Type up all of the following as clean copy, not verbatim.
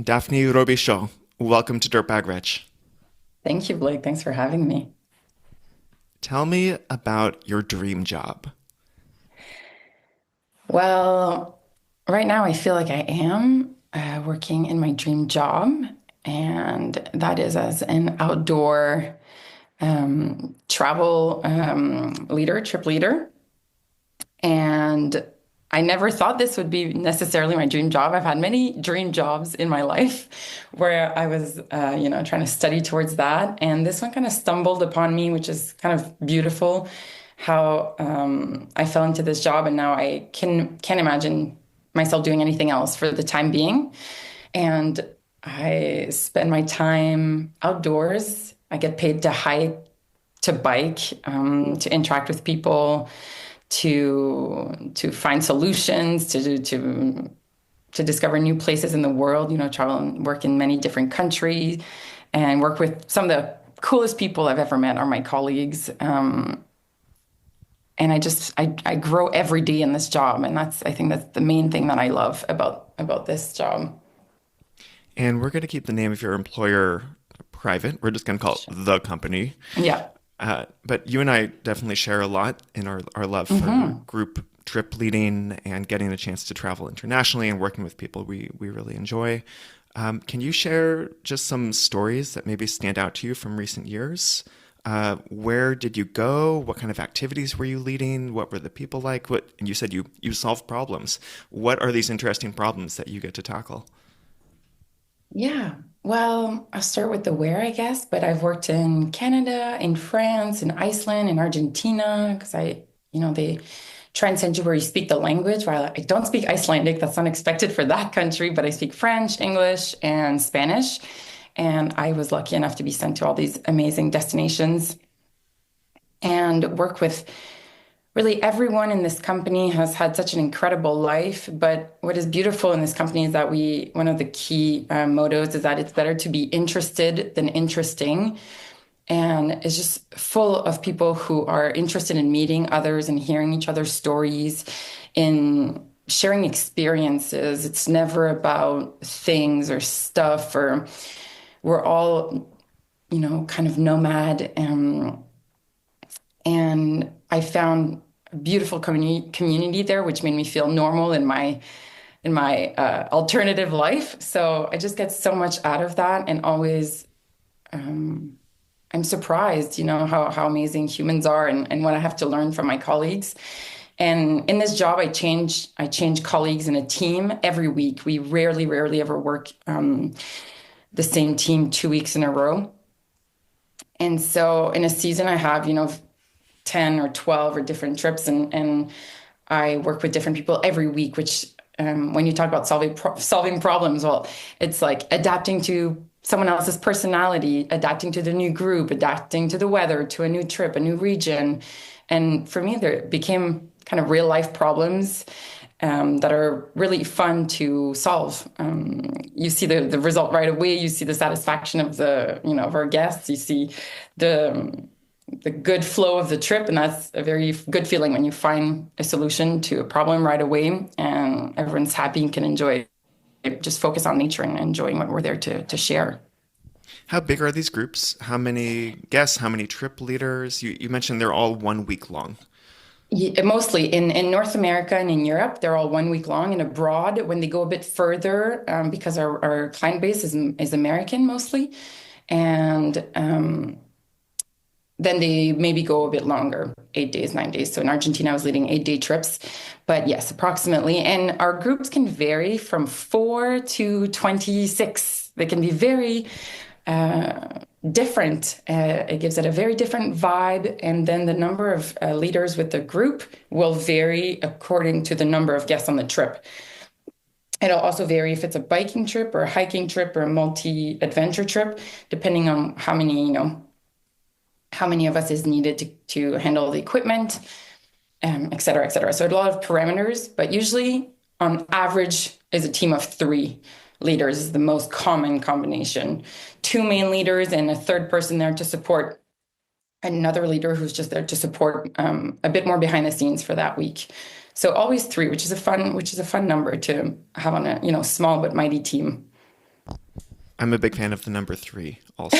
Daphné Robichaud, welcome to Dirtbag Rich. Thank you, Blake. Thanks for having me. Tell me about your dream job. Well, right now I feel like I am working in my dream job, and that is as an outdoor travel leader, trip leader. And I never thought this would be necessarily my dream job. I've had many dream jobs in my life where I was, trying to study towards that. And this one kind of stumbled upon me, which is kind of beautiful how I fell into this job. And now I can't imagine myself doing anything else for the time being. And I spend my time outdoors. I get paid to hike, to bike, to interact with people, to find solutions, to discover new places in the world. Travel and work in many different countries, and work with some of the coolest people I've ever met are my colleagues. And I grow every day in this job, and I think that's the main thing that I love about this job. And we're going to keep the name of your employer private. We're just going to call it the company. Yeah. But you and I definitely share a lot in our love for group trip leading and getting a chance to travel internationally and working with people we really enjoy. Can you share just some stories that maybe stand out to you from recent years? Where did you go? What kind of activities were you leading? What were the people like? And you said you solve problems. What are these interesting problems that you get to tackle? Yeah. Well, I'll start with the where, I guess, but I've worked in Canada, in France, in Iceland, in Argentina, because they try and send you where you speak the language. While I don't speak Icelandic, that's unexpected for that country, but I speak French, English, and Spanish. And I was lucky enough to be sent to all these amazing destinations and work with really everyone in this company has had such an incredible life. But what is beautiful in this company is that one of the key mottos is that it's better to be interested than interesting. And it's just full of people who are interested in meeting others and hearing each other's stories, in sharing experiences. It's never about things or stuff, or we're all, kind of nomad. And I found a beautiful community there, which made me feel normal in my alternative life. So I just get so much out of that, and always I'm surprised, how amazing humans are, and what I have to learn from my colleagues. And in this job, I change colleagues in a team every week. We rarely ever work the same team 2 weeks in a row. And so in a season, I have, 10 or 12 or different trips, and I work with different people every week, which when you talk about solving problems, well, it's like adapting to someone else's personality, adapting to the new group, adapting to the weather, to a new trip, a new region. And for me, there became kind of real life problems that are really fun to solve. You see the result right away. You see the satisfaction of of our guests. You see the good flow of the trip, and that's a very good feeling when you find a solution to a problem right away, and everyone's happy and can enjoy it. Just focus on nature and enjoying what we're there to share. How big are these groups? How many guests? How many trip leaders? You mentioned they're all 1 week long. Mostly in North America and in Europe, they're all 1 week long. And abroad, when they go a bit further, because our client base is American mostly, and then they maybe go a bit longer, 8 days, 9 days. So in Argentina, I was leading 8-day trips, but yes, approximately. And our groups can vary from 4 to 26. They can be very different. It gives it a very different vibe. And then the number of leaders with the group will vary according to the number of guests on the trip. It'll also vary if it's a biking trip or a hiking trip or a multi-adventure trip, depending on how many of us is needed to handle the equipment, et cetera, et cetera. So a lot of parameters, but usually on average is a team of 3 leaders is the most common combination. 2 main leaders and a third person there to support another leader who's just there to support a bit more behind the scenes for that week. So always 3, which is a fun number to have on a small but mighty team. I'm a big fan of the number three also.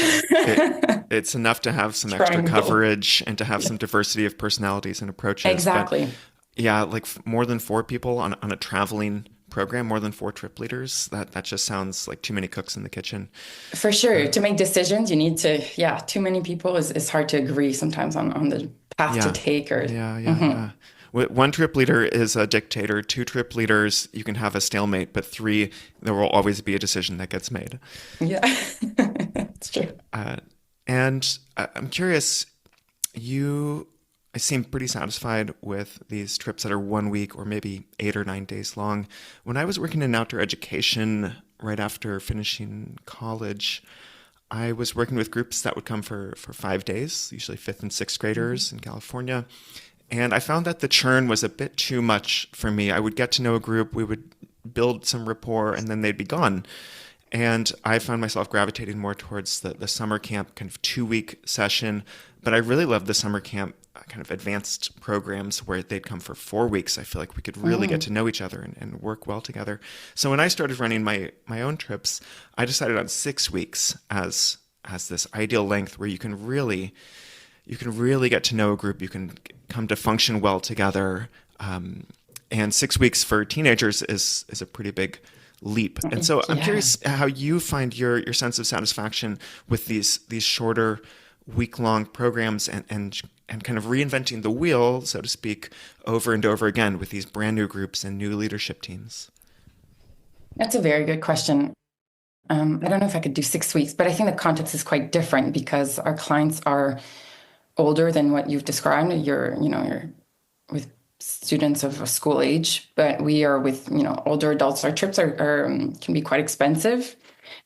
It's enough to have some extra Triangle. coverage and to have Yeah, some diversity of personalities and approaches. But exactly. yeah, like more than four people on a traveling program, more than four trip leaders, that just sounds like too many cooks in the kitchen. For sure. To make decisions, you need to, yeah, too many people is hard to agree sometimes on the path to Yeah, take or yeah. One trip leader is a dictator. Two trip leaders, you can have a stalemate, but three, there will always be a decision that gets made. yeah. It's true. Uh, and I'm curious, you I seem pretty satisfied with these trips that are 1 week or maybe 8 or 9 days long. When I was working in outdoor education right after finishing college, I was working with groups that would come for 5 days, usually fifth and sixth graders in California. And I found that the churn was a bit too much for me. I would get to know a group, we would build some rapport, and then they'd be gone. And I found myself gravitating more towards the summer camp kind of 2 week session. But I really loved the summer camp kind of advanced programs where they'd come for 4 weeks. I feel like we could really get Mm. to know each other and work well together. So when I started running my own trips, I decided on 6 weeks as this ideal length where you can really get to know a group. You can come to function well together. And 6 weeks for teenagers is a pretty big leap. And so I'm Yeah. curious how you find your sense of satisfaction with these shorter week-long programs and kind of reinventing the wheel, so to speak, over and over again with these brand new groups and new leadership teams. That's a very good question. I don't know if I could do 6 weeks, but I think the context is quite different because our clients are older than what you've described. You're with students of a school age, but we are with, older adults. Our trips can be quite expensive.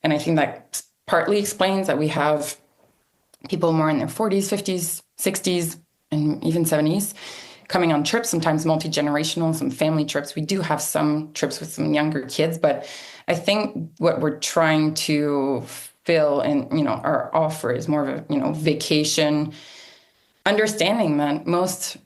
And I think that partly explains that we have people more in their 40s, 50s, 60s, and even 70s coming on trips, sometimes multi-generational, some family trips. We do have some trips with some younger kids, but I think what we're trying to fill in, our offer is more of a, vacation, understanding that most,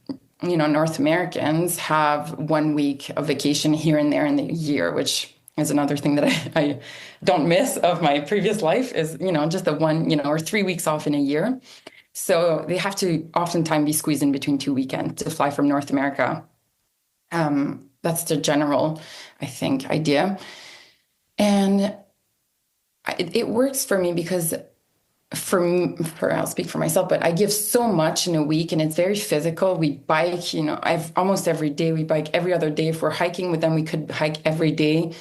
North Americans have 1 week of vacation here and there in the year, which is another thing that I don't miss of my previous life is, just the one, or 3 weeks off in a year. So they have to oftentimes be squeezed in between 2 weekends to fly from North America. That's the general, I think, idea. And it works for me because I'll speak for myself, but I give so much in a week and it's very physical. We bike, I've almost every day. We bike every other day. If we're hiking with them, we could hike every day.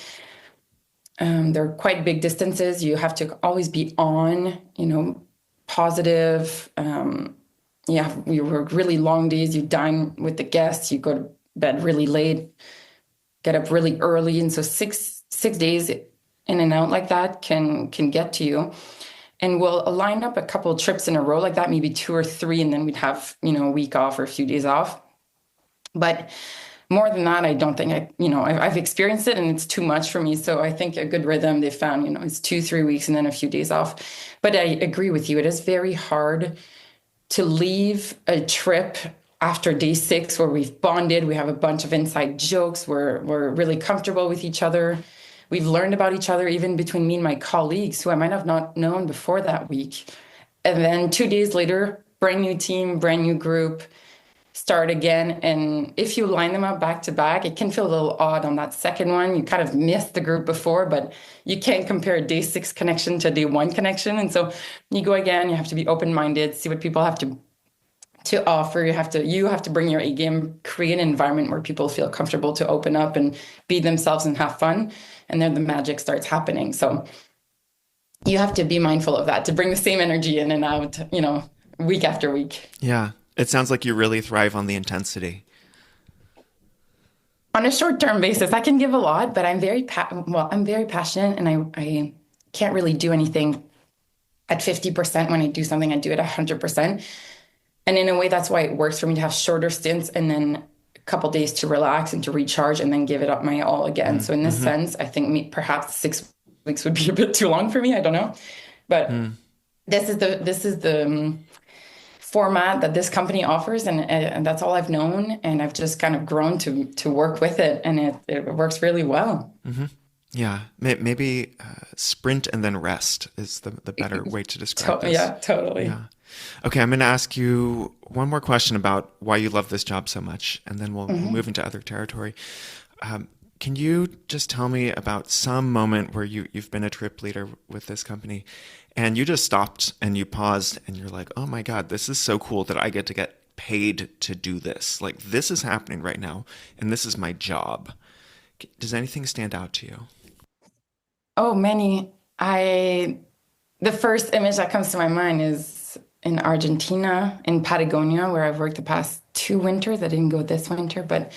They're quite big distances. You have to always be on, positive. Yeah, we work really long days. You dine with the guests. You go to bed really late, get up really early, and so six days in and out like that can get to you. And we'll line up a couple of trips in a row like that, maybe two or three, and then we'd have a week off or a few days off. But more than that, I don't think I've experienced it and it's too much for me. So I think a good rhythm they found, is 2, 3 weeks and then a few days off. But I agree with you. It is very hard to leave a trip after day 6 where we've bonded, we have a bunch of inside jokes, we're really comfortable with each other. We've learned about each other even between me and my colleagues who I might have not known before that week. And then 2 days later, brand new team, brand new group, start again. And if you line them up back to back, it can feel a little odd on that second one. You kind of missed the group before, but you can't compare day 6 connection to day 1 connection. And so you go again, you have to be open-minded, see what people have to offer. You have to bring your A game, create an environment where people feel comfortable to open up and be themselves and have fun. And then the magic starts happening. So you have to be mindful of that to bring the same energy in and out, week after week. Yeah, it sounds like you really thrive on the intensity. On a short-term basis, I can give a lot, but I'm very passionate and I can't really do anything at 50%. When I do something, I do it 100%. And in a way, that's why it works for me to have shorter stints and then a couple days to relax and to recharge and then give it up my all again. So in this Mm-hmm. sense, I think perhaps 6 weeks would be a bit too long for me. I don't know. But Mm. this is the format that this company offers, and that's all I've known. And I've just kind of grown to work with it, and it works really well. Mm-hmm. Yeah, maybe sprint and then rest is the better way to describe this. Yeah, totally. Yeah. Okay, I'm going to ask you one more question about why you love this job so much, and then we'll move Hmm. into other territory. Um, can you just tell me about some moment where you've been a trip leader with this company and you just stopped and you paused and you're like, oh my God, this is so cool that I get paid to do this. Like, this is happening right now, and this is my job. Does anything stand out to you? Oh, many. The first image that comes to my mind is in Argentina, in Patagonia, where I've worked the past 2 winters. I didn't go this winter, but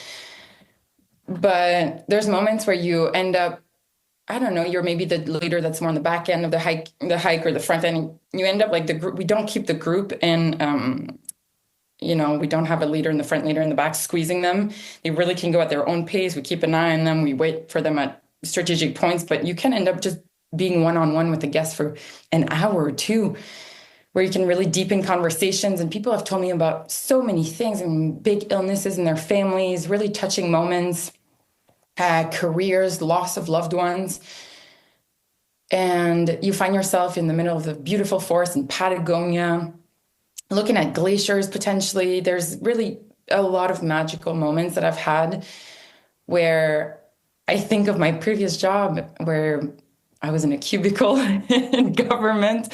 there's moments where you end up, I don't know, you're maybe the leader that's more on the back end of the hike or the front end. You end up like the group. We don't keep the group in. We don't have a leader in the front, leader in the back, squeezing them. They really can go at their own pace. We keep an eye on them. We wait for them at strategic points, but you can end up just being one-on-one with the guest for an hour or two, where you can really deepen conversations. And people have told me about so many things and big illnesses in their families, really touching moments, careers, loss of loved ones. And you find yourself in the middle of the beautiful forest in Patagonia, looking at glaciers potentially. There's really a lot of magical moments that I've had where I think of my previous job where I was in a cubicle in government.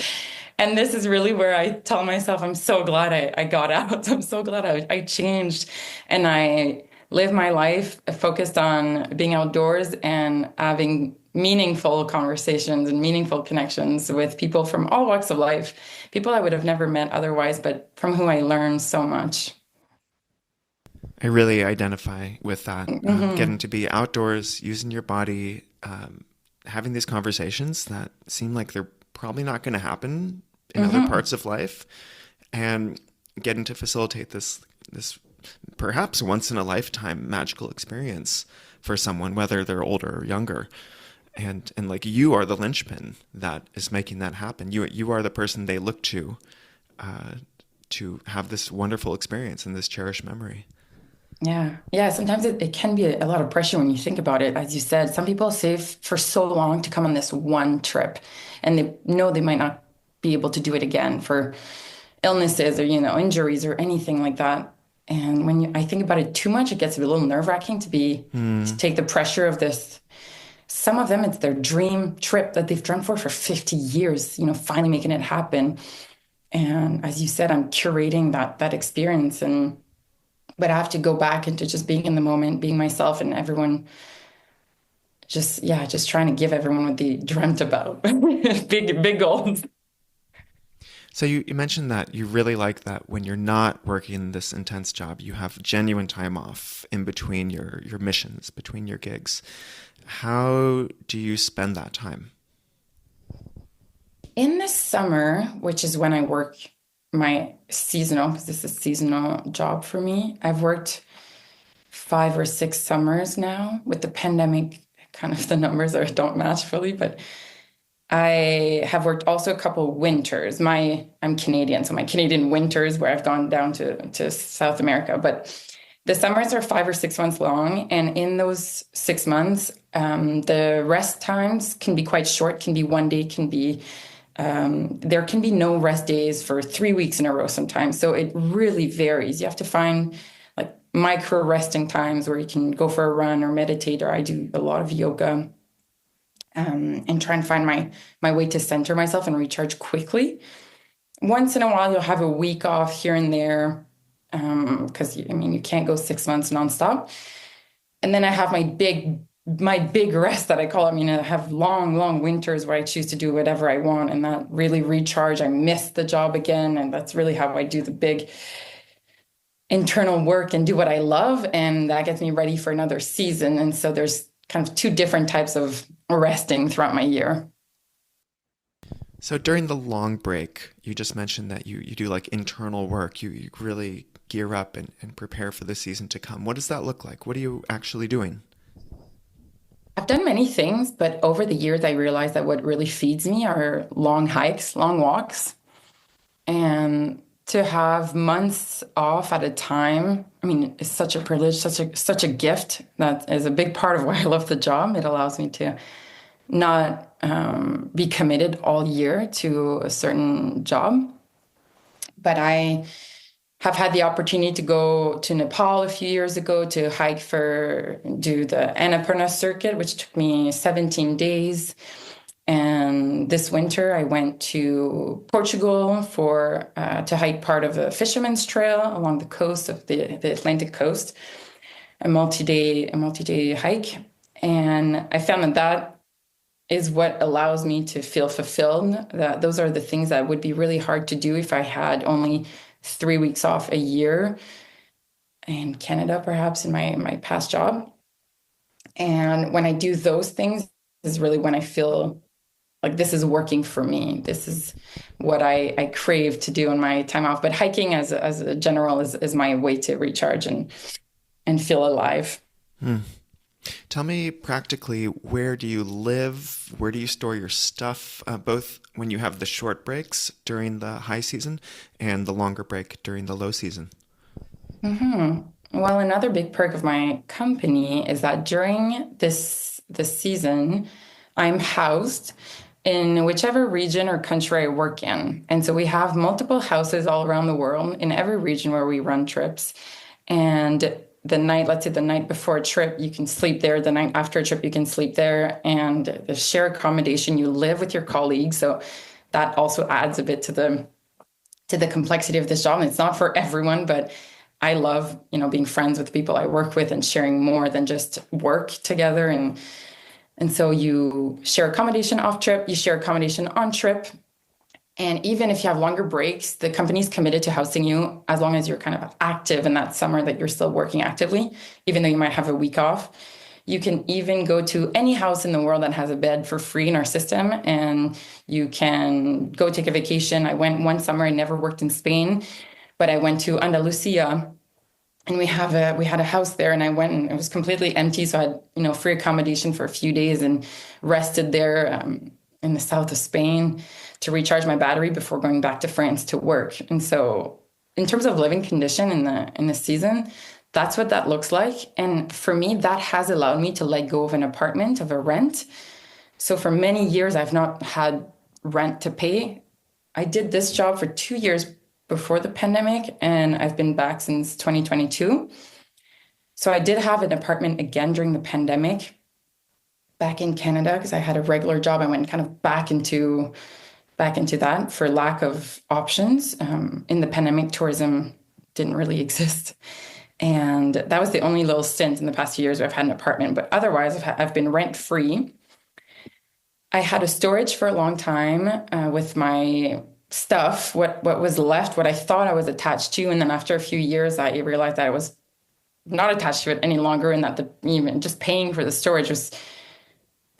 And this is really where I tell myself, I'm so glad I got out. I'm so glad I changed and I live my life focused on being outdoors and having meaningful conversations and meaningful connections with people from all walks of life, people I would have never met otherwise, but from who I learned so much. I really identify with that. Getting Hmm. to be outdoors, using your body, having these conversations that seem like they're probably not going to happen in other Hmm. parts of life, and getting to facilitate this perhaps once in a lifetime magical experience for someone, whether they're older or younger. And like, you are the linchpin that is making that happen. You are the person they look uh, to have this wonderful experience and this cherished memory. Yeah. Yeah. Sometimes it can be a lot of pressure when you think about it. As you said, some people save for so long to come on this one trip and they know they might not be able to do it again for illnesses or, injuries or anything like that. And when I think about it too much, it gets a little nerve-wracking to Hmm. take the pressure of this. Some of them, it's their dream trip that they've dreamt for 50 years, finally making it happen. And as you said, I'm curating that experience and but I have to go back into just being in the moment, being myself, and everyone just, yeah, just trying to give everyone what they dreamt about. Big goals. So you mentioned that you really like that when you're not working this intense job, you have genuine time off in between your missions, between your gigs. How do you spend that time? In the summer, which is when I work my seasonal, because this is a seasonal job for me, I've worked 5 or 6 summers now. With the pandemic, kind of the numbers are don't match fully, but I have worked also a couple winters. I'm Canadian, so my Canadian winters where I've gone down to South America. But the summers are 5 or 6 months long, and in those 6 months, the rest times can be quite short. Can be one day. Can be there can be no rest days for 3 weeks in a row sometimes. So it really varies. You have to find like micro resting times where you can go for a run or meditate, or I do a lot of yoga and try and find my way to center myself and recharge quickly. Once in a while, you'll have a week off here and there because I mean you can't go 6 months nonstop. And then I have my big rest that I call. I mean, I have long winters where I choose to do whatever I want, and that really recharge. I miss the job again, and that's really how I do the big internal work and do what I love, and that gets me ready for another season. And so there's kind of two different types of resting throughout my year. So during the long break, you just mentioned that you do like internal work. You really gear up and prepare for the season to come. What does that look like? What are you actually doing? I've done many things, but over the years, I realized that what really feeds me are long hikes, long walks, and to have months off at a time. I mean, it's such a privilege, such a gift. That is a big part of why I love the job. It allows me to not be committed all year to a certain job. But I have had the opportunity to go to Nepal a few years ago to do the Annapurna circuit, which took me 17 days. And this winter, I went to Portugal to hike part of a fisherman's trail along the coast of the Atlantic coast, a multi-day hike. And I found that is what allows me to feel fulfilled. That those are the things that would be really hard to do if I had only 3 weeks off a year in Canada, perhaps in my past job. And when I do those things is really when I feel like this is working for me. This is what I crave to do in my time off. But hiking as a general is my way to recharge and feel alive. Hmm. Tell me practically, where do you live? Where do you store your stuff? Both when you have the short breaks during the high season and the longer break during the low season. Well, another big perk of my company is that during this season, I'm housed in whichever region or country I work in. And so we have multiple houses all around the world in every region where we run trips. And let's say the night before a trip, you can sleep there. The night after a trip, you can sleep there. And the share accommodation, you live with your colleagues. So that also adds a bit to the complexity of this job. And it's not for everyone, but I love, being friends with the people I work with and sharing more than just work together. And so you share accommodation off trip, you share accommodation on trip. And even if you have longer breaks, the company's committed to housing you as long as you're kind of active in that summer that you're still working actively, even though you might have a week off. You can even go to any house in the world that has a bed for free in our system, and you can go take a vacation. I went one summer, I never worked in Spain, but I went to Andalusia, and we had a house there, and I went and it was completely empty. So I had, free accommodation for a few days and rested there in the south of Spain to recharge my battery before going back to France to work. And so in terms of living condition in the season, that's what that looks like. And for me, that has allowed me to let go of an apartment, of a rent. So for many years, I've not had rent to pay. I did this job for 2 years before the pandemic, and I've been back since 2022. So I did have an apartment again during the pandemic back in Canada because I had a regular job. I went kind of back into that for lack of options. In the pandemic, tourism didn't really exist. And that was the only little stint in the past few years where I've had an apartment. But otherwise, I've been rent free. I had a storage for a long time with my stuff, what was left, what I thought I was attached to. And then after a few years, I realized that I was not attached to it any longer, and that even just paying for the storage was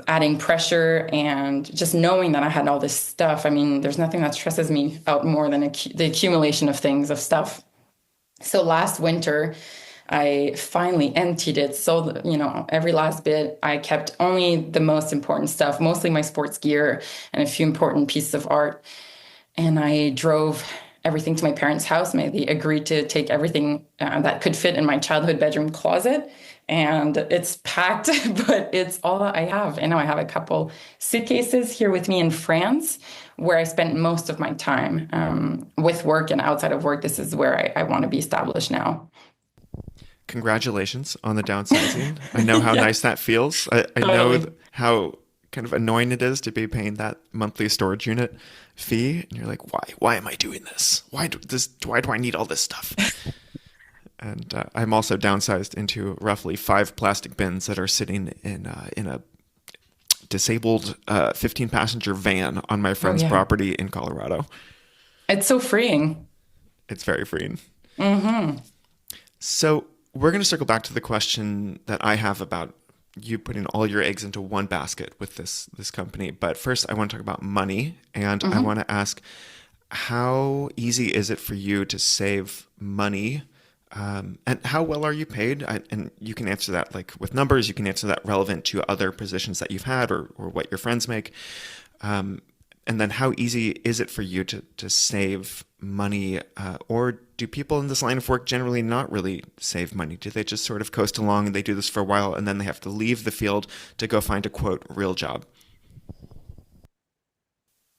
adding pressure. And just knowing that I had all this stuff, I mean, there's nothing that stresses me out more than the accumulation of things, of stuff. So last winter, I finally emptied it. So, every last bit, I kept only the most important stuff, mostly my sports gear and a few important pieces of art. And I drove everything to my parents' house, and they agreed to take everything that could fit in my childhood bedroom closet. And it's packed, but it's all I have. And now I have a couple suitcases here with me in France, where I spent most of my time with work and outside of work. This is where I want to be established now. Congratulations on the downsizing. I know how Yeah, nice that feels. I know totally. how kind of annoying it is to be paying that monthly storage unit fee. And you're like, why? Why am I doing this? Why do I need all this stuff? And I'm also downsized into roughly 5 plastic bins that are sitting in a disabled 15-passenger van on my Oh, friend's yeah. property in Colorado. It's so freeing. It's very freeing. Hmm. So we're going to circle back to the question that I have about you putting all your eggs into one basket with this company. But first, I want to talk about money, and I want to ask, how easy is it for you to save money? And how well are you paid? And you can answer that like with numbers. You can answer that relevant to other positions that you've had or what your friends make. And then how easy is it for you to save money? Or do people in this line of work generally not really save money? Do they just sort of coast along and they do this for a while and then they have to leave the field to go find a quote real job?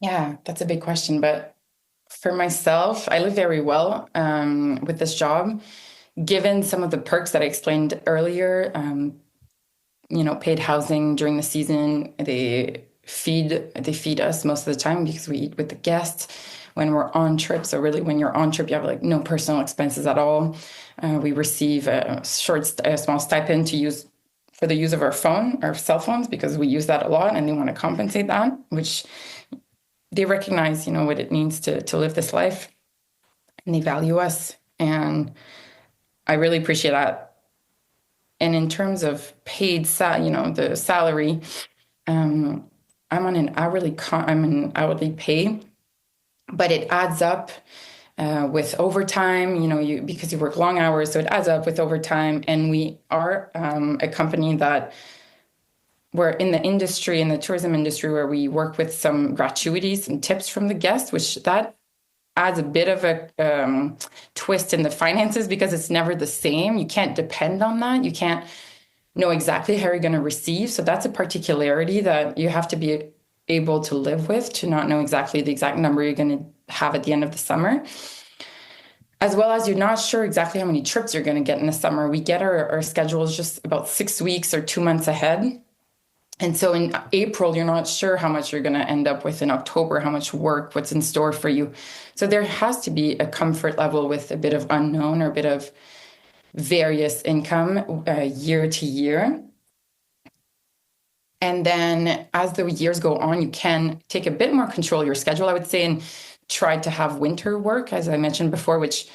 Yeah, that's a big question. But for myself, I live very well with this job, given some of the perks that I explained earlier. Paid housing during the season. They feed us most of the time because we eat with the guests when we're on trip. So really, when you're on trip, you have like no personal expenses at all. We receive a small stipend to use for the use of our cell phones, because we use that a lot, and they want to compensate that, which they recognize, what it means to live this life, and they value us. And I really appreciate that. And in terms of the salary, um, I'm an hourly pay, but it adds up with overtime. Because you work long hours, so it adds up with overtime. And we are a company that we're in the industry, in the tourism industry, where we work with some gratuities and tips from the guests, which that adds a bit of a twist in the finances, because it's never the same. You can't depend on that. You can't know exactly how you're going to receive. So that's a particularity that you have to be able to live with, to not know exactly the exact number you're going to have at the end of the summer. As well as you're not sure exactly how many trips you're going to get in the summer. We get our schedules just about 6 weeks or 2 months ahead. And so in April, you're not sure how much you're going to end up with. In October, how much work, what's in store for you. So there has to be a comfort level with a bit of unknown, or a bit of various income year to year. And then as the years go on, you can take a bit more control of your schedule, I would say, and try to have winter work, as I mentioned before, which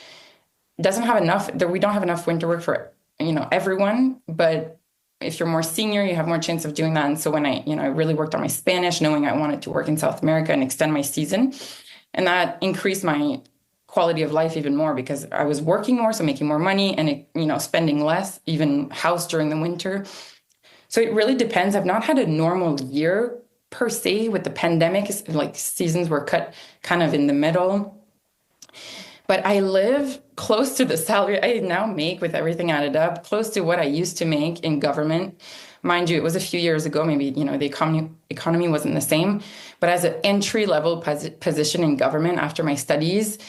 doesn't have enough. We don't have enough winter work for, everyone. But if you're more senior, you have more chance of doing that. And so when I really worked on my Spanish, knowing I wanted to work in South America and extend my season, and that increased my quality of life even more, because I was working more, so making more money, and spending less, even house during the winter. So it really depends. I've not had a normal year per se. With the pandemic, like seasons were cut kind of in the middle. But I live close to the salary I now make, with everything added up, close to what I used to make in government. Mind you, it was a few years ago. Maybe, the economy wasn't the same. But as an entry level position in government after my studies,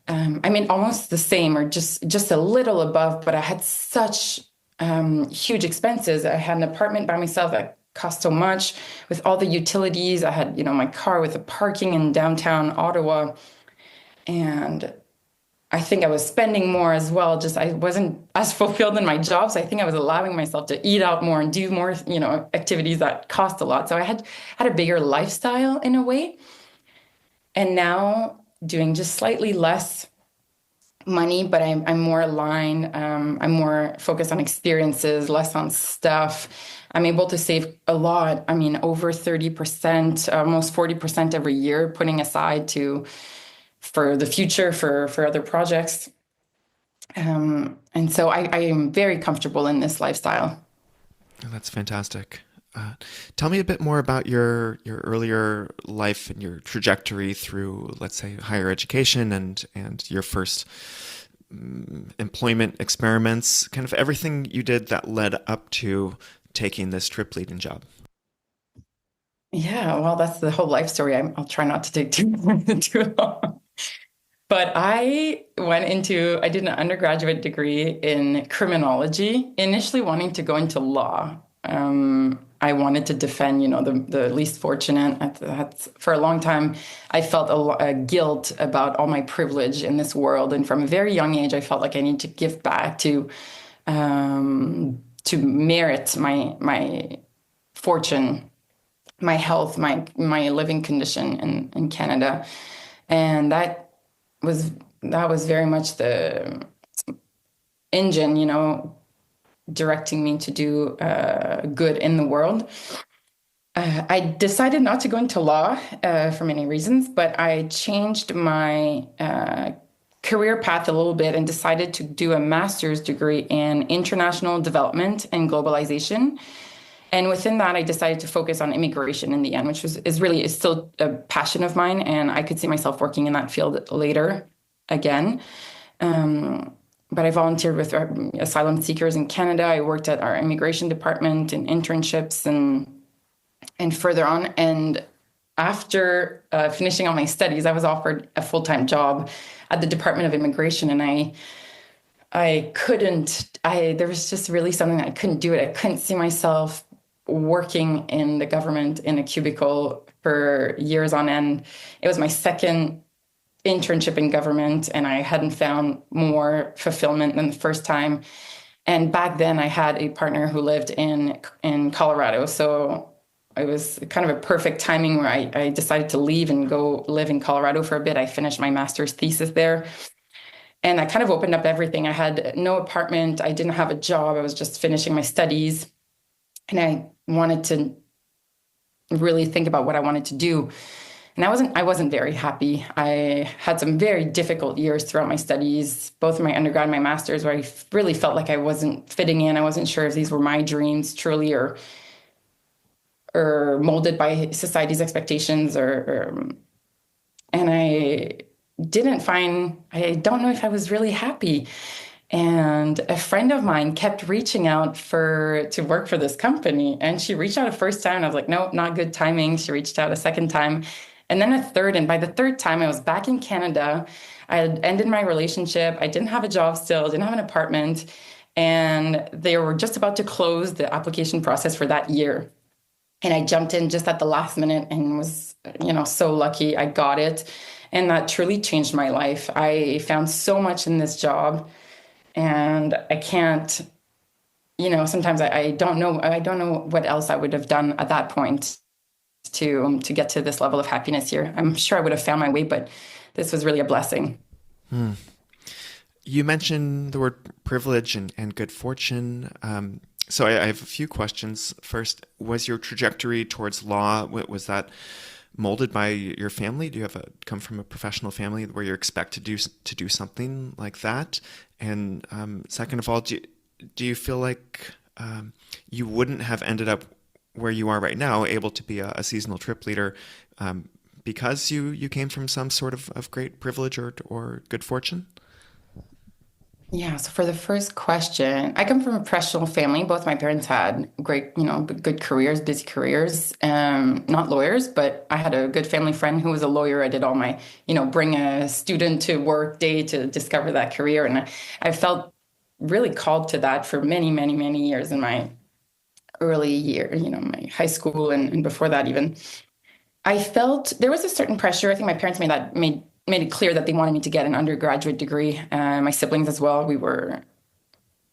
I mean, almost the same, or just a little above. But I had such huge expenses. I had an apartment by myself that cost so much, with all the utilities. I had, my car with the parking in downtown Ottawa. And I think I was spending more as well. Just I wasn't as fulfilled in my job. So I think I was allowing myself to eat out more and do more, activities that cost a lot. So I had a bigger lifestyle in a way. And now doing just slightly less money, but I'm more aligned. I'm more focused on experiences, less on stuff. I'm able to save a lot. I mean, over 30%, almost 40% every year, putting aside for the future, for other projects. And so I am very comfortable in this lifestyle. Oh, that's fantastic. Tell me a bit more about your earlier life and your trajectory through, let's say, higher education and your first employment experiments, kind of everything you did that led up to taking this trip leading job. Yeah, well, that's the whole life story. I'll try not to take too long. But I did an undergraduate degree in criminology, initially wanting to go into law. I wanted to defend, the least fortunate. For a long time, I felt a guilt about all my privilege in this world. And from a very young age, I felt like I need to give back to merit my fortune, my health, my living condition in Canada. And was that was very much the engine, directing me to do good in the world. I decided not to go into law for many reasons, but I changed my career path a little bit and decided to do a master's degree in international development and globalization. And within that, I decided to focus on immigration in the end, which is still a passion of mine. And I could see myself working in that field later again. But I volunteered with asylum seekers in Canada. I worked at our immigration department in internships and further on. And after finishing all my studies, I was offered a full-time job at the Department of Immigration, and I couldn't. I There was just really something that I couldn't do it. I couldn't see myself working in the government in a cubicle for years on end. It was my second internship in government, and I hadn't found more fulfillment than the first time. And back then, I had a partner who lived in Colorado, so it was kind of a perfect timing where I decided to leave and go live in Colorado for a bit. I finished my master's thesis there, and that kind of opened up everything. I had no apartment, I didn't have a job, I was just finishing my studies, and I wanted to really think about what I wanted to do. And I wasn't very happy. I had some very difficult years throughout my studies, both my undergrad and my master's, where I really felt like I wasn't fitting in. I wasn't sure if these were my dreams truly, or molded by society's expectations, and I don't know if I was really happy. And a friend of mine kept reaching out to work for this company. And she reached out a first time, and I was like, no, not good timing. She reached out a second time, and then a third. And by the third time, I was back in Canada. I had ended my relationship. I didn't have a job still, didn't have an apartment. And they were just about to close the application process for that year. And I jumped in just at the last minute and was, so lucky I got it. And that truly changed my life. I found so much in this job, and I can't, sometimes I don't know what else I would have done at that point to get to this level of happiness here. I'm sure I would have found my way, but this was really a blessing. You mentioned the word privilege and good fortune. So I have a few questions. First, was your trajectory towards law, was that molded by your family? Do you come from a professional family where you're expected to do something like that? And second of all, do you feel like you wouldn't have ended up where you are right now, able to be a seasonal trip leader, because you came from some sort of great privilege or good fortune? Yeah, so for the first question, I come from a professional family. Both my parents had great, good careers, busy careers, not lawyers, but I had a good family friend who was a lawyer. I did all my, bring a student to work day to discover that career. And I felt really called to that for many, many, many years in my early year, my high school and before that even. I felt there was a certain pressure. I think my parents made it clear that they wanted me to get an undergraduate degree. My siblings as well. We were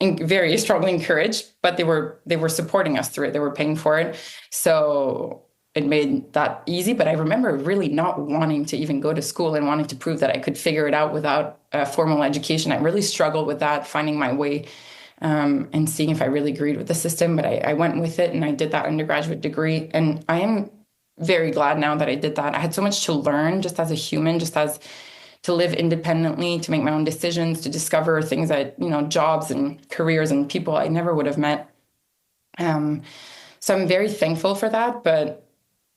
very strongly encouraged, but they were supporting us through it. They were paying for it, so it made that easy. But I remember really not wanting to even go to school and wanting to prove that I could figure it out without a formal education. I really struggled with that, finding my way, and seeing if I really agreed with the system. But I went with it, and I did that undergraduate degree, and I am very glad now that I did that. I had so much to learn just as a human, just as to live independently, to make my own decisions, to discover things that, jobs and careers and people I never would have met. So I'm very thankful for that.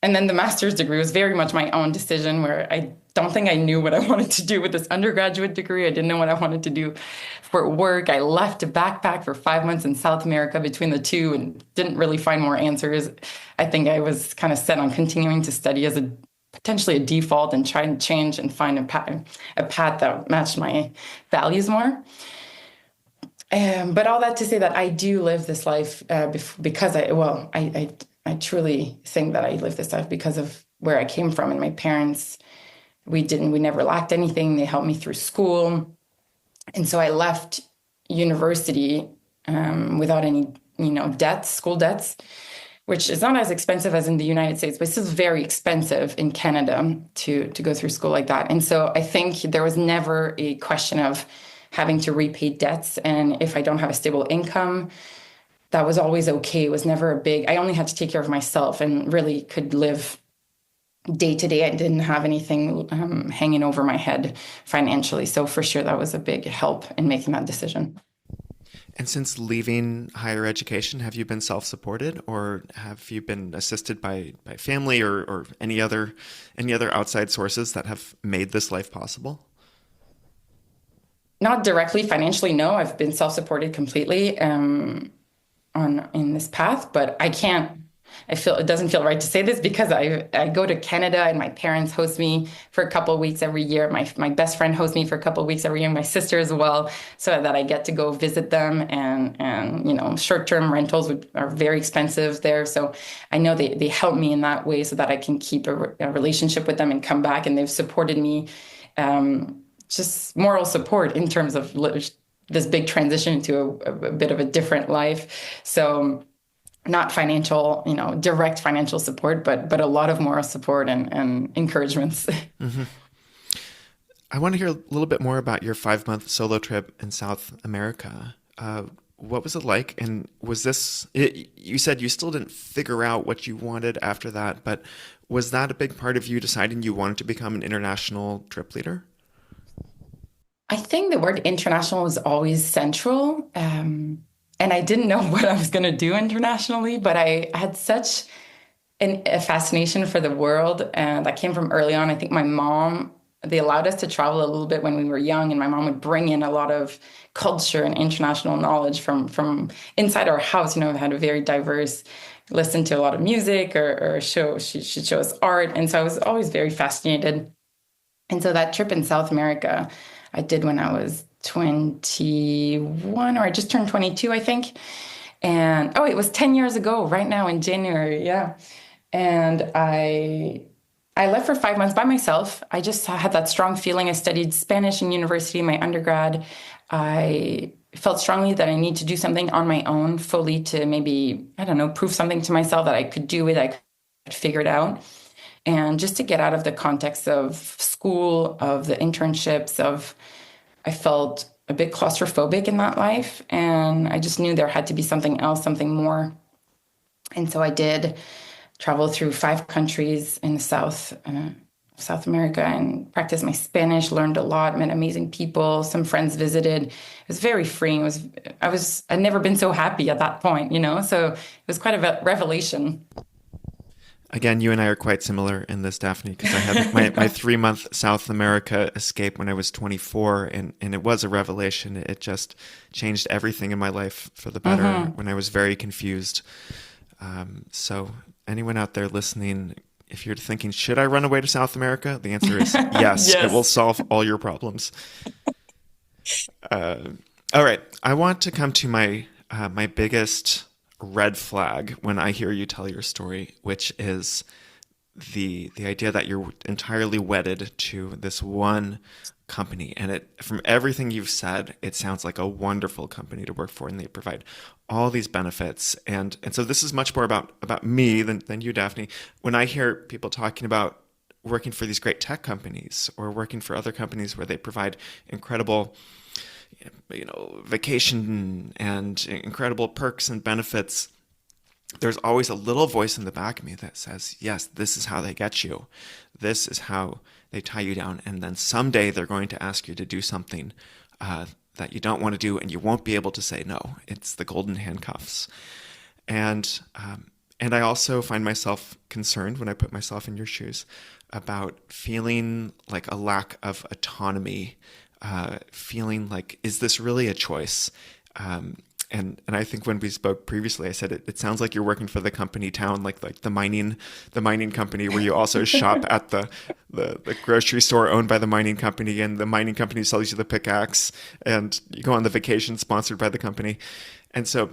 And then the master's degree was very much my own decision, where I don't think I knew what I wanted to do with this undergraduate degree. I didn't know what I wanted to do for work. I left to backpack for 5 months in South America between the two and didn't really find more answers. I think I was kind of set on continuing to study as potentially a default and trying to change and find a path that matched my values more. But all that to say that I do live this life because I truly think that I live this life because of where I came from. And my parents, we never lacked anything. They helped me through school. And so I left university without any, debts, school debts, which is not as expensive as in the United States, but it's still very expensive in Canada to go through school like that. And so I think there was never a question of having to repay debts. And if I don't have a stable income, that was always okay. It was never I only had to take care of myself and really could live day to day. I didn't have anything hanging over my head financially. So for sure, that was a big help in making that decision. And since leaving higher education, have you been self-supported, or have you been assisted by family or any other outside sources that have made this life possible? Not directly financially, no. I've been self-supported completely in this path, but I can't I feel it doesn't feel right to say this because I go to Canada and my parents host me for a couple of weeks every year. My best friend hosts me for a couple of weeks every year, my sister as well, so that I get to go visit them. And short-term rentals are very expensive there. So I know they help me in that way so that I can keep a relationship with them and come back. And they've supported me, just moral support in terms of this big transition into a bit of a different life. So not financial, direct financial support, but a lot of moral support and encouragements. Hmm. I want to hear a little bit more about your 5 month solo trip in South America. What was it like? And you said you still didn't figure out what you wanted after that, but was that a big part of you deciding you wanted to become an international trip leader? I think the word international was always central. And I didn't know what I was going to do internationally, but I had such a fascination for the world. And that came from early on. I think my mom, they allowed us to travel a little bit when we were young, and my mom would bring in a lot of culture and international knowledge from inside our house. We had a very diverse, listen to a lot of music or show. She'd show us art. And so I was always very fascinated. And so that trip in South America, I did when I was 21, or I just turned 22, I think. And it was 10 years ago, right now in January. Yeah. And I left for 5 months by myself. I just had that strong feeling. I studied Spanish in university, my undergrad. I felt strongly that I need to do something on my own fully to maybe, I don't know, prove something to myself that I could do it, I could figure it out. And just to get out of the context of school, of the internships, I felt a bit claustrophobic in that life. And I just knew there had to be something else, something more. And so I did travel through 5 countries in the South America, and practiced my Spanish, learned a lot, met amazing people. Some friends visited. It was very freeing. I'd never been so happy at that point. So it was quite a revelation. Again, you and I are quite similar in this, Daphne, because I had my 3 month South America escape when I was 24, and it was a revelation. It just changed everything in my life for the better when I was very confused. So anyone out there listening, if you're thinking, should I run away to South America? The answer is yes. It will Yes. solve all your problems. Uh, all right. I want to come to my biggest red flag when I hear you tell your story, which is the idea that you're entirely wedded to this one company. And from everything you've said, it sounds like a wonderful company to work for, and they provide all these benefits. And so this is much more about me than you, Daphne. When I hear people talking about working for these great tech companies or working for other companies where they provide incredible vacation and incredible perks and benefits, there's always a little voice in the back of me that says, yes, this is how they get you. This is how they tie you down. And then someday they're going to ask you to do something that you don't want to do, and you won't be able to say no. It's the golden handcuffs. And I also find myself concerned when I put myself in your shoes about feeling like a lack of autonomy, feeling like, is this really a choice? And I think when we spoke previously, I said it sounds like you're working for the company town, like the mining company, where you also shop at the grocery store owned by the mining company, and the mining company sells you the pickaxe, and you go on the vacation sponsored by the company. And so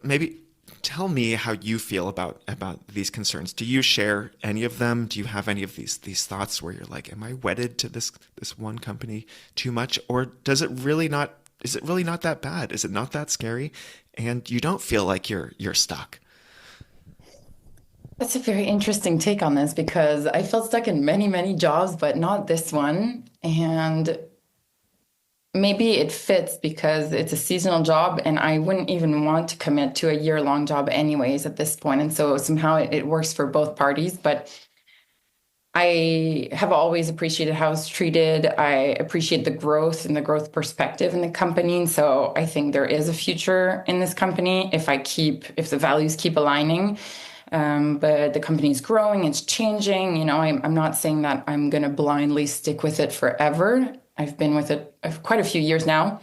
maybe tell me how you feel about these concerns. Do you share any of them? Do you have any of these thoughts where you're like, am I wedded to this one company too much? Or is it really not that bad? Is it not that scary? And you don't feel like you're stuck. That's a very interesting take on this because I felt stuck in many, many jobs, but not this one. And maybe it fits because it's a seasonal job, and I wouldn't even want to commit to a year-long job anyways at this point. And so somehow it works for both parties. But I have always appreciated how it's treated. I appreciate the growth and the growth perspective in the company. And so I think there is a future in this company if the values keep aligning. But the company's growing, it's changing. I'm not saying that I'm going to blindly stick with it forever. I've been with it quite a few years now.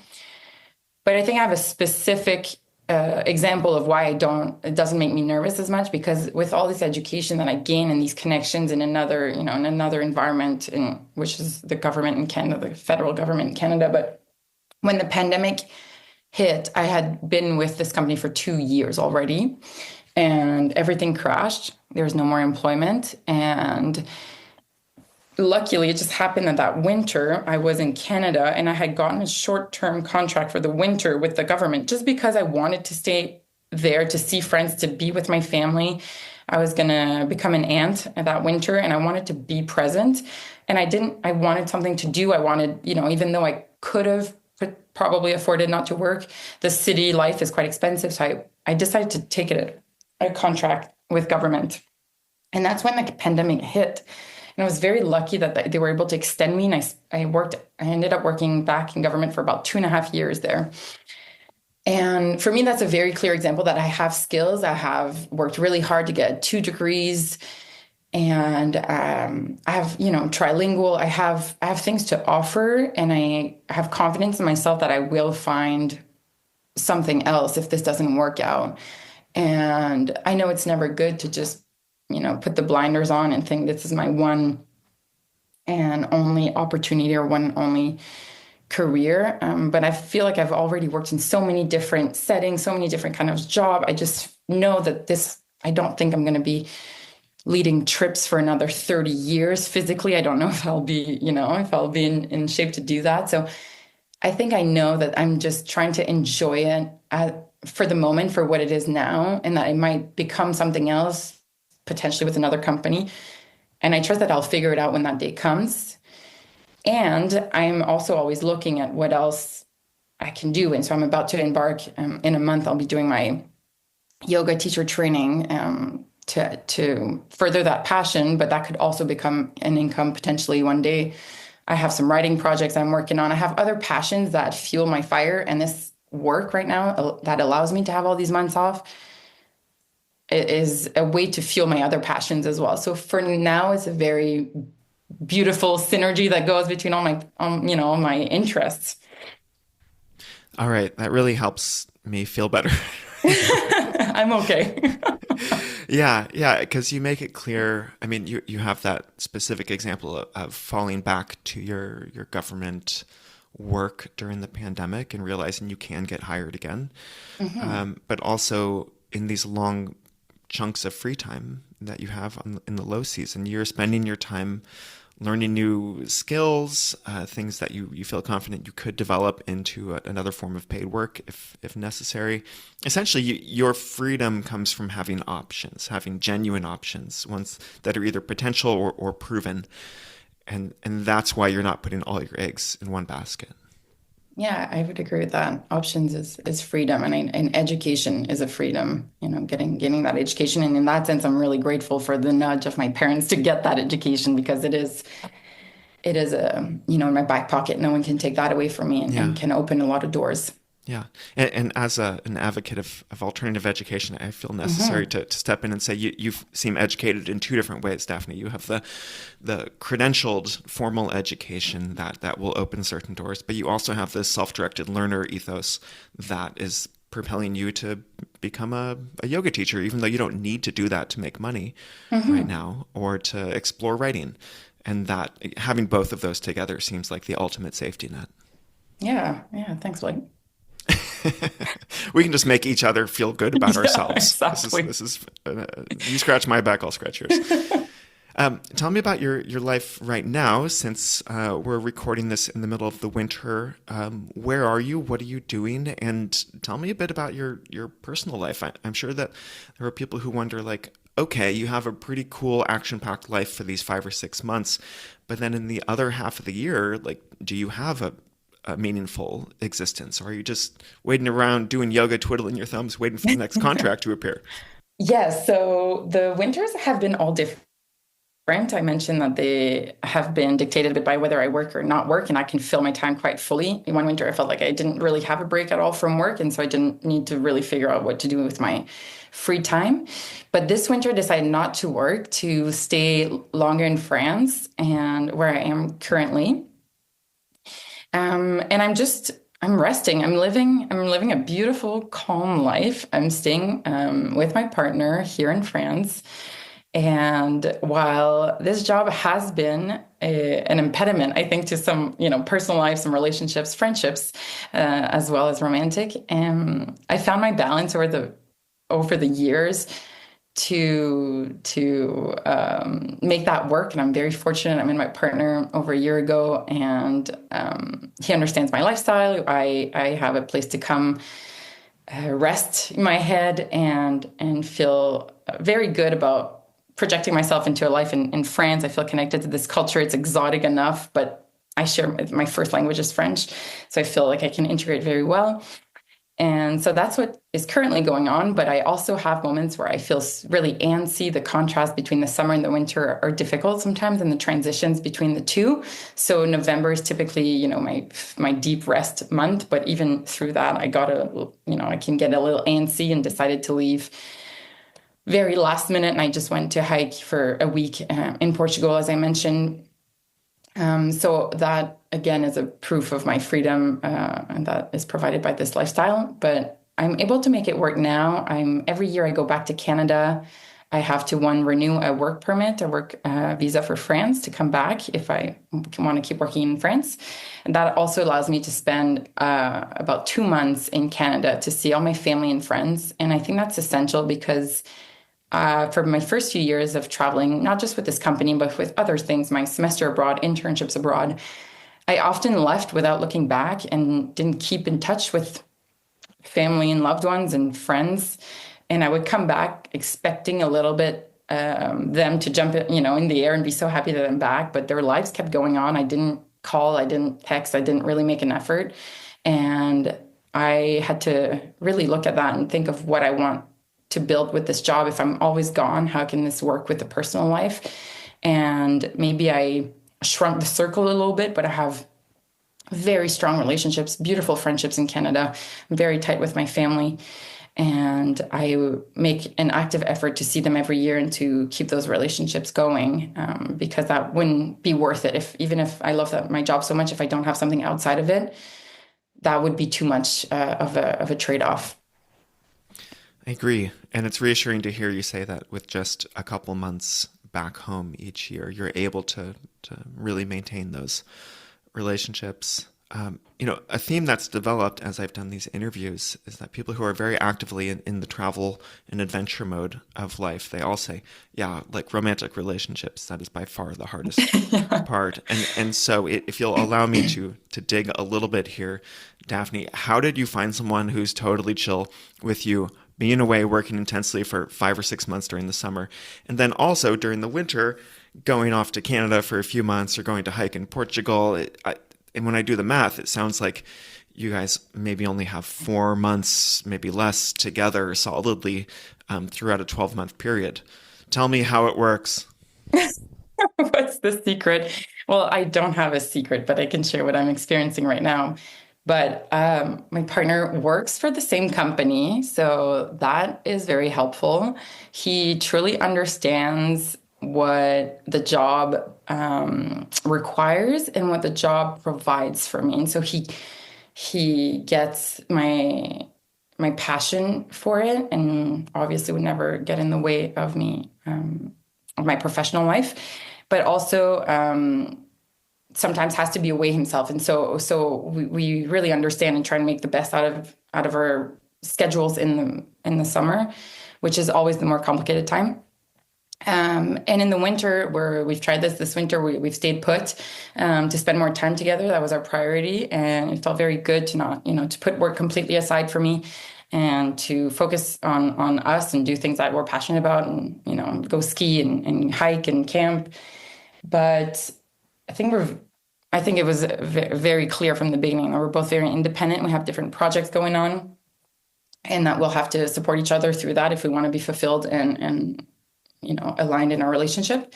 But I think I have a specific example of why it doesn't make me nervous as much, because with all this education that I gain and these connections in another, in another environment, which is the government in Canada, the federal government in Canada. But when the pandemic hit, I had been with this company for 2 years already, and everything crashed. There was no more employment. And luckily, it just happened that that winter I was in Canada and I had gotten a short-term contract for the winter with the government just because I wanted to stay there to see friends, to be with my family. I was going to become an aunt that winter and I wanted to be present. And I wanted something to do. I wanted, even though I could have probably afforded not to work, the city life is quite expensive. So I decided to take a contract with government. And that's when the pandemic hit. And I was very lucky that they were able to extend me. And I ended up working back in government for about 2.5 years there. And for me, that's a very clear example that I have skills. I have worked really hard to get 2 degrees, and I have, trilingual. I have things to offer, and I have confidence in myself that I will find something else if this doesn't work out. And I know it's never good to just, put the blinders on and think this is my one and only opportunity or one only career. But I feel like I've already worked in so many different settings, so many different kind of job. I just know that I don't think I'm going to be leading trips for another 30 years. Physically, I don't know if I'll be, in shape to do that. So I think I know that I'm just trying to enjoy it for the moment for what it is now, and that it might become something else, potentially with another company. And I trust that I'll figure it out when that day comes. And I'm also always looking at what else I can do. And so I'm about to embark in a month. I'll be doing my yoga teacher training to further that passion, but that could also become an income potentially one day. I have some writing projects I'm working on. I have other passions that fuel my fire. And this work right now that allows me to have all these months off is a way to fuel my other passions as well. So for now, it's a very beautiful synergy that goes between all my interests. All right, that really helps me feel better. I'm okay. Yeah, because you make it clear. I mean, you have that specific example of falling back to your government work during the pandemic and realizing you can get hired again. But also in these long chunks of free time that you have in the low season, you're spending your time learning new skills, things that you feel confident you could develop into another form of paid work if necessary. Essentially, your freedom comes from having options, having genuine options, ones that are either potential or proven. And that's why you're not putting all your eggs in one basket. Yeah, I would agree with that. Options is freedom, and education is a freedom. Getting that education, and in that sense, I'm really grateful for the nudge of my parents to get that education, because it is in my back pocket. No one can take that away from me, and can open a lot of doors. Yeah. And as an advocate of alternative education, I feel necessary to step in and say you seem educated in two different ways, Daphné. You have the credentialed formal education that will open certain doors, but you also have this self-directed learner ethos that is propelling you to become a yoga teacher, even though you don't need to do that to make money right now, or to explore writing. And that having both of those together seems like the ultimate safety net. Yeah. Thanks, Blake. We can just make each other feel good about ourselves. Exactly. This is you scratch my back, I'll scratch yours. Tell me about your life right now, since we're recording this in the middle of the winter. Where are you? What are you doing? And tell me a bit about your personal life. I'm sure that there are people who wonder, like, okay, you have a pretty cool action-packed life for these 5 or 6 months, but then in the other half of the year, like, do you have a meaningful existence, or are you just waiting around doing yoga, twiddling your thumbs, waiting for the next contract to appear? Yes. So the winters have been all different. I mentioned that they have been dictated a bit by whether I work or not work, and I can fill my time quite fully. In one winter, I felt like I didn't really have a break at all from work, and so I didn't need to really figure out what to do with my free time. But this winter, I decided not to work, to stay longer in France and where I am currently. And I'm resting. I'm living a beautiful, calm life. I'm staying with my partner here in France. And while this job has been an impediment, I think, to some, personal life, some relationships, friendships, as well as romantic, I found my balance over the years to make that work. And I'm very fortunate. I met my partner over a year ago, and he understands my lifestyle. I have a place to come rest my head and feel very good about projecting myself into a life in France. I feel connected to this culture. It's exotic enough, but I share my first language is French, so I feel like I can integrate very well. And so that's what is currently going on. But I also have moments where I feel really antsy. The contrast between the summer and the winter are difficult sometimes, and the transitions between the two. So November is typically, my deep rest month. But even through that, I can get a little antsy and decided to leave very last minute. And I just went to hike for a week in Portugal, as I mentioned. So that again is a proof of my freedom, and that is provided by this lifestyle. But I'm able to make it work now. Every year I go back to Canada. I have to renew a work permit, a work visa for France to come back if I want to keep working in France. And that also allows me to spend about 2 months in Canada to see all my family and friends. And I think that's essential because for my first few years of traveling, not just with this company, but with other things, my semester abroad, internships abroad, I often left without looking back and didn't keep in touch with family and loved ones and friends. And I would come back expecting a little bit them to jump in the air and be so happy that I'm back. But their lives kept going on. I didn't call, I didn't text, I didn't really make an effort. And I had to really look at that and think of what I want to build with this job. If I'm always gone, how can this work with the personal life? And maybe I shrunk the circle a little bit, but I have very strong relationships, beautiful friendships in Canada. I'm very tight with my family. And I make an active effort to see them every year and to keep those relationships going, because that wouldn't be worth it. Even if I love my job so much, if I don't have something outside of it, that would be too much of a trade-off. I agree. And it's reassuring to hear you say that with just a couple months back home each year, you're able to really maintain those relationships. A theme that's developed as I've done these interviews is that people who are very actively in the travel and adventure mode of life, they all say, yeah, like romantic relationships, that is by far the hardest part. And so if you'll allow me to dig a little bit here, Daphné, how did you find someone who's totally chill with you being away working intensely for 5 or 6 months during the summer, and then also during the winter going off to Canada for a few months or going to hike in Portugal? And when I do the math, it sounds like you guys maybe only have 4 months, maybe less, together solidly throughout a 12-month period. Tell me how it works. What's the secret? Well, I don't have a secret, but I can share what I'm experiencing right now. But my partner works for the same company, so that is very helpful. He truly understands what the job requires and what the job provides for me. And so he gets my passion for it, and obviously would never get in the way of me of my professional life, but also sometimes has to be away himself. And so we really understand and try to make the best out of our schedules in the summer, which is always the more complicated time. And in the winter, where we've tried this winter, we've stayed put to spend more time together. That was our priority, and it felt very good to not, to put work completely aside for me and to focus on us and do things that we're passionate about, and go ski and hike and camp. But I think it was very clear from the beginning that we're both very independent. We have different projects going on, and that we'll have to support each other through that if we want to be fulfilled and aligned in our relationship.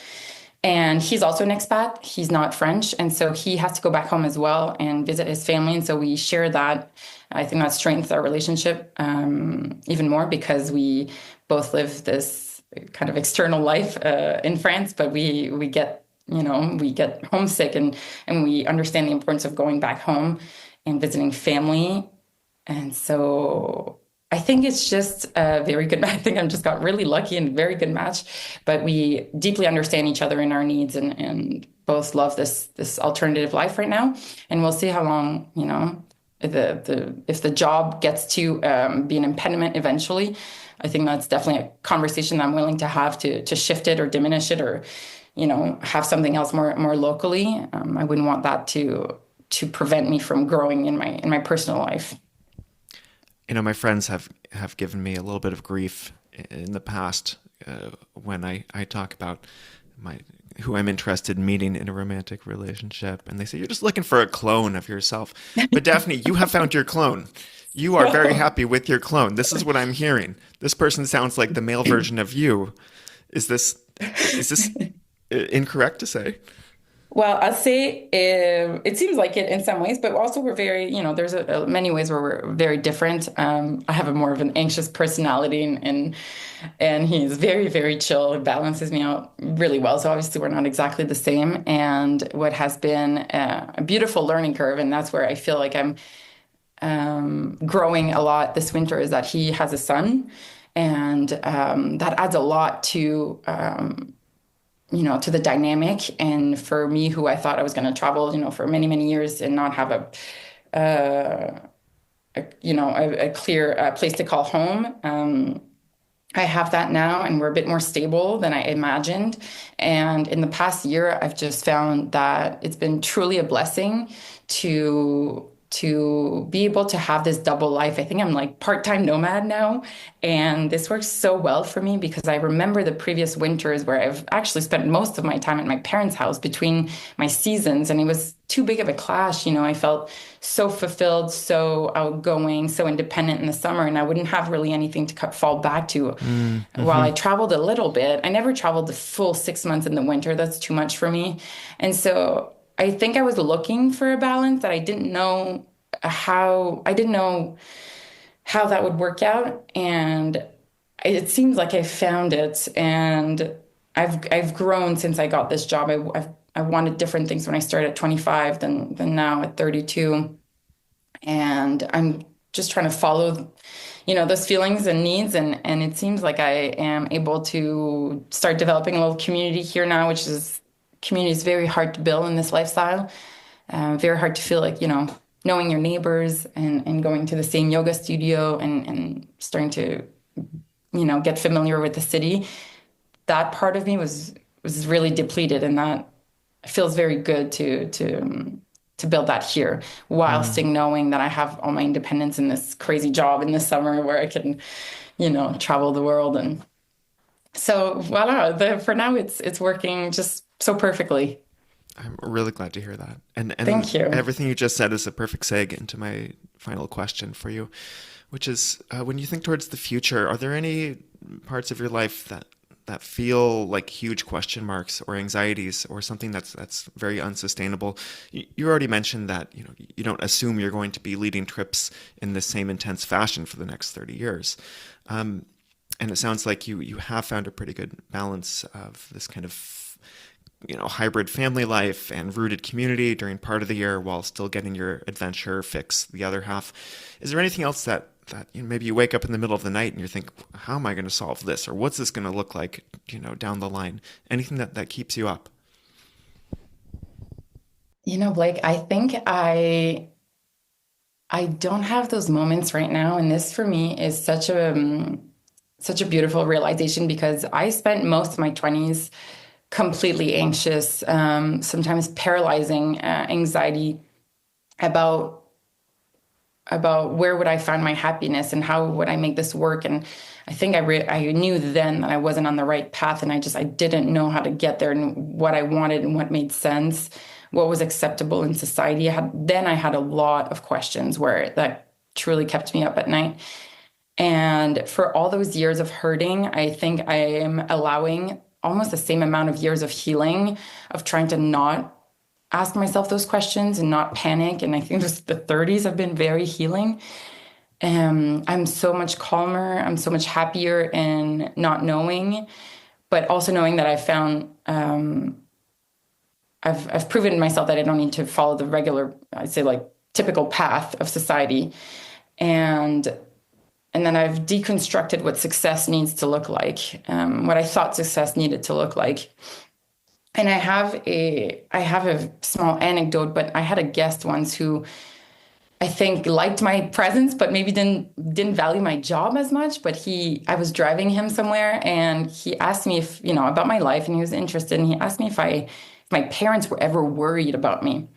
And he's also an expat. He's not French. And so he has to go back home as well and visit his family. And so we share that. I think that strengthens our relationship even more, because we both live this kind of external life in France, but we get we get homesick and we understand the importance of going back home and visiting family. And so I think it's just a very good match. I think I just got really lucky and very good match, but we deeply understand each other and our needs and both love this alternative life right now. And we'll see how long, if the job gets to be an impediment eventually. I think that's definitely a conversation that I'm willing to have to shift it or diminish it or, have something else more locally. I wouldn't want that to prevent me from growing in my personal life. My friends have given me a little bit of grief in the past when I talk about who I'm interested in meeting in a romantic relationship, and they say you're just looking for a clone of yourself. But Daphne, you have found your clone. You are very So, happy with your clone. This is what I'm hearing. This person sounds like the male version of you. Is this incorrect to say? well, I'll say it seems like it in some ways, but also we're very, there's many ways where we're very different. I have a more of an anxious personality, and he's very, very chill. It balances me out really well. So obviously, we're not exactly the same. And what has been a beautiful learning curve, and that's where I feel like I'm growing a lot this winter, is that he has a son, and that adds a lot to the dynamic. And for me, who I thought I was going to travel, for many, many years and not have a clear place to call home. I have that now, and we're a bit more stable than I imagined. And in the past year, I've just found that it's been truly a blessing to be able to have this double life. I think I'm like part-time nomad now, and this works so well for me because I remember the previous winters where I've actually spent most of my time at my parents' house between my seasons, and it was too big of a clash. I felt so fulfilled, so outgoing, so independent in the summer, and I wouldn't have really anything to fall back to. While I Mm-hmm. traveled a little bit, I never traveled the full 6 months in the winter. That's too much for me. And so I think I was looking for a balance that I didn't know how that would work out. And it seems like I found it. And I've grown since I got this job. I wanted different things when I started at 25 than now at 32. And I'm just trying to follow, those feelings and needs. And it seems like I am able to start developing a little community here now, community is very hard to build in this lifestyle. Very hard to feel like, knowing your neighbors and going to the same yoga studio and starting to, get familiar with the city. That part of me was really depleted, and that feels very good to build that here while still knowing that I have all my independence in this crazy job in the summer where I can, travel the world. And so voila, for now it's working just so perfectly. I'm really glad to hear that. And Thank you. everything you just said is a perfect seg into my final question for you, which is when you think towards the future, are there any parts of your life that feel like huge question marks or anxieties or something that's very unsustainable? You already mentioned that you don't assume you're going to be leading trips in the same intense fashion for the next 30 years. And it sounds like you have found a pretty good balance of this kind of hybrid family life and rooted community during part of the year while still getting your adventure fix the other half. Is there anything else that maybe you wake up in the middle of the night and you think, how am I going to solve this? Or what's this going to look like, down the line? Anything that keeps you up? Blake, I think I don't have those moments right now, and this for me is such a beautiful realization because I spent most of my 20s completely anxious, sometimes paralyzing anxiety about where would I find my happiness and how would I make this work. And I think I knew then that I wasn't on the right path, and I didn't know how to get there and what I wanted and what made sense, what was acceptable in society. I had a lot of questions where that truly kept me up at night. And for all those years of hurting, I think I am allowing almost the same amount of years of healing, of trying to not ask myself those questions and not panic. And I think the 30s have been very healing. I'm so much calmer. I'm so much happier in not knowing, but also knowing that I found I've proven to myself that I don't need to follow the regular, I'd say like typical path of society. And and then I've deconstructed what success needs to look like, what I thought success needed to look like. And I have a small anecdote, but I had a guest once who I think liked my presence, but maybe didn't value my job as much. But I was driving him somewhere, and he asked me if about my life, and he was interested. And he asked me if my parents were ever worried about me.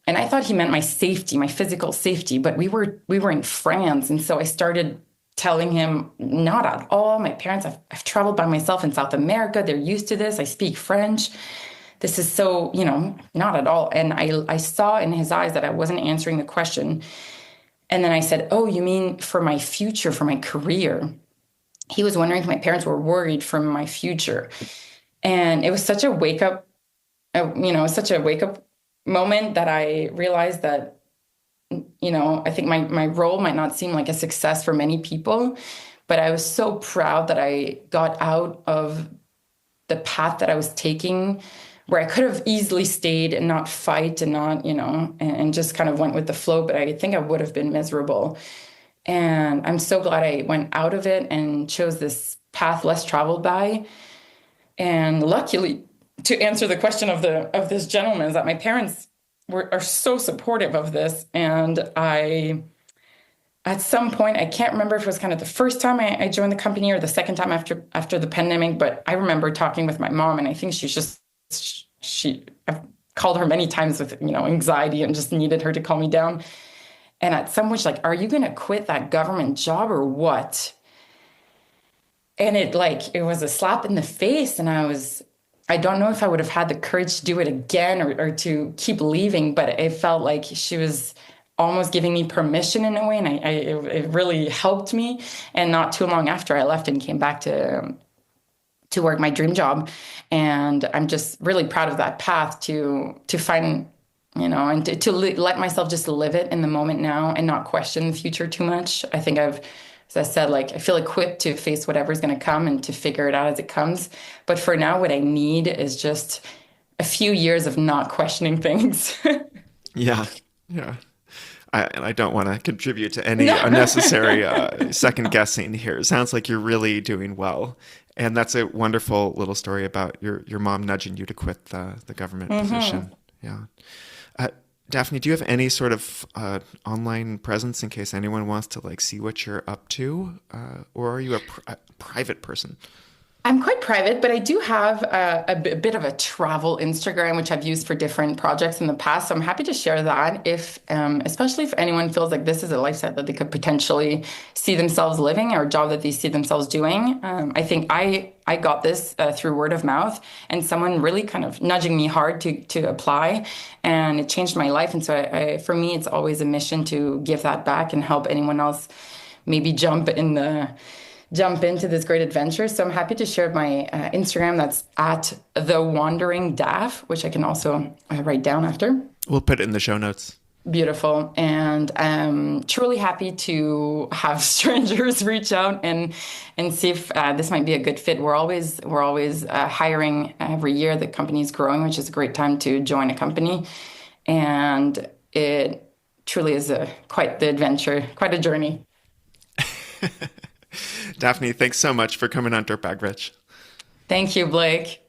And I thought he meant my safety, my physical safety. But we were in France, and so I started telling him, not at all. My parents, I've traveled by myself in South America. They're used to this. I speak French. This is so, not at all. And I saw in his eyes that I wasn't answering the question. And then I said, oh, you mean for my future, for my career? He was wondering if my parents were worried for my future. And it was such a such a wake up moment that I realized that, I think my role might not seem like a success for many people, but I was so proud that I got out of the path that I was taking, where I could have easily stayed and not fight and not, and just kind of went with the flow. But I think I would have been miserable. And I'm so glad I went out of it and chose this path less traveled by. And luckily, to answer the question of this gentleman, is that my parents are so supportive of this. And at some point, I can't remember if it was kind of the first time I joined the company or the second time after the pandemic, but I remember talking with my mom, and I think I've called her many times with, anxiety, and just needed her to calm me down. And at some point, she's like, are you going to quit that government job or what? And it was a slap in the face. And I don't know if I would have had the courage to do it again or to keep leaving, but it felt like she was almost giving me permission in a way. And it really helped me. And not too long after, I left and came back to work my dream job. And I'm just really proud of that path to find, and to let myself just live it in the moment now and not question the future too much. I think as I said, I feel equipped to face whatever's going to come and to figure it out as it comes. But for now, what I need is just a few years of not questioning things. Yeah. Yeah. I don't want to contribute to any unnecessary second guessing here. It sounds like you're really doing well. And that's a wonderful little story about your mom nudging you to quit the government position. Yeah. Daphné, do you have any sort of online presence in case anyone wants to see what you're up to? Or are you a private person? I'm quite private, but I do have a bit of a travel Instagram, which I've used for different projects in the past. So I'm happy to share that especially if anyone feels like this is a lifestyle that they could potentially see themselves living or a job that they see themselves doing. I think I got this through word of mouth and someone really kind of nudging me hard to apply, and it changed my life. And so for me, it's always a mission to give that back and help anyone else maybe jump into this great adventure. So I'm happy to share my Instagram. That's at the Wandering Daph, which I can also write down after. We'll put it in the show notes. Beautiful. And I'm truly happy to have strangers reach out and see if this might be a good fit. We're always hiring every year. The company is growing, which is a great time to join a company. And it truly is quite the adventure, quite a journey. Daphné, thanks so much for coming on Dirtbag Rich. Thank you, Blake.